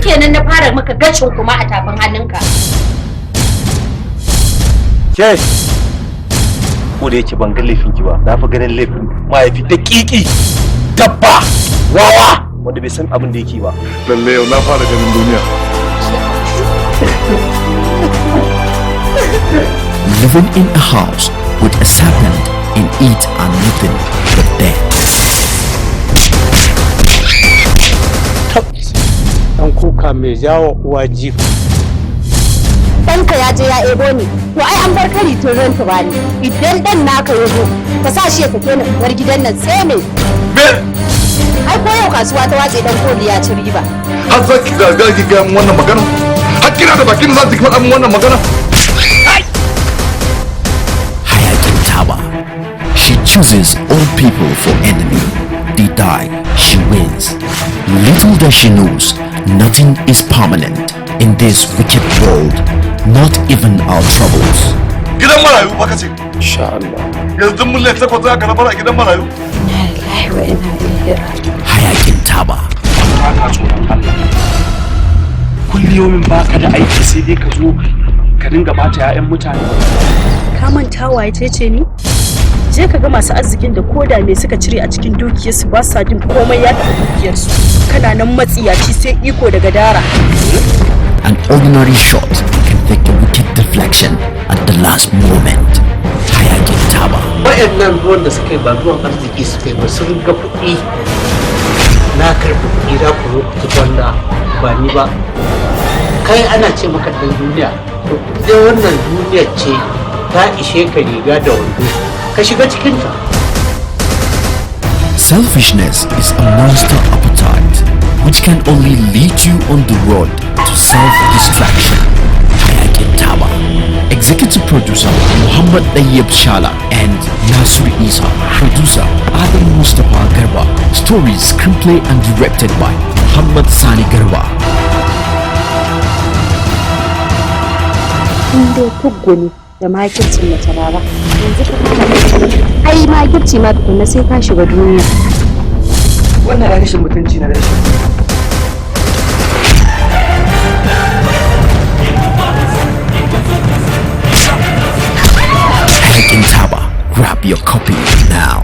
kenan na fara maka gashin kuma a tafin hannunka. Ke ko da yake ban ga laifin ki ba, na fi ganin laifin mahaifi da kiki dabba wawa wanda bai san abin da yake ba. Lalle yau na fara ganin duniya. Living in a house with a serpent in it and nothing but death. Dan kuka mai jawo uwa jifa. Ɗanka ya je ya ebo ni, to ai an bar kari tun ranta ba ni. Idan ɗan naka ya zo, ka sa shi ya fito na bar gidan nan sai me? Ai ko yau kasuwa ta watse dan koli ya ci riba. Har za ki ga wannan magana? Har kina da bakin za ki faɗa min wannan magana? Hayakin Taba. She chooses all people for enemy. They die, she wins. Little does she knows, nothing is permanent in this wicked world, not even our troubles. Gidan marayu ba ka ce? Insha Allah. Yanzu mun laifin takwas za ka rabar a gidan marayu? Hayakin Taba. Baka tsoron Allah. Kulliyomin baka da aiki sai dai ka zo ka dinga bata 'ya'yan mutane. Ka manta waye ce ni? Je ka ga masu arzikin da koda me suka cire a cikin dukiyarsu ba sa jin komai ya taɓa dukiyarsu. Kana nan matsiyaci sai iko daga dara. An ordinary shot can take a wicked deflection at the last moment. Hayakin Taba. Wayannan ruwan da suka yi ba ruwan arziki suka yi ba sun ga kuɗi. Na karɓi kuɗi za ku zo ku ci gwanda ba ni ba. Kai ana ce maka ɗan duniya. To dai wannan duniyar ce ta ishe ka riga da wando. Ka shiga cikinta. Selfishness is a monster appetite which can only lead you on the road to self-destruction. Hayakin Taba. Executive producer Muhammad Dayyab Shala and Nasir Isa. Producer Adam Mustafa Garba. Story, screenplay and directed by Muhammad Sani Garba. Indo tugguni da makircin mace rara. Yanzu ka kama ai makirci ma tukunna sai ka shiga duniya. Wannan rashin mutunci na rashin. Hayakin Taba. Grab your copy now.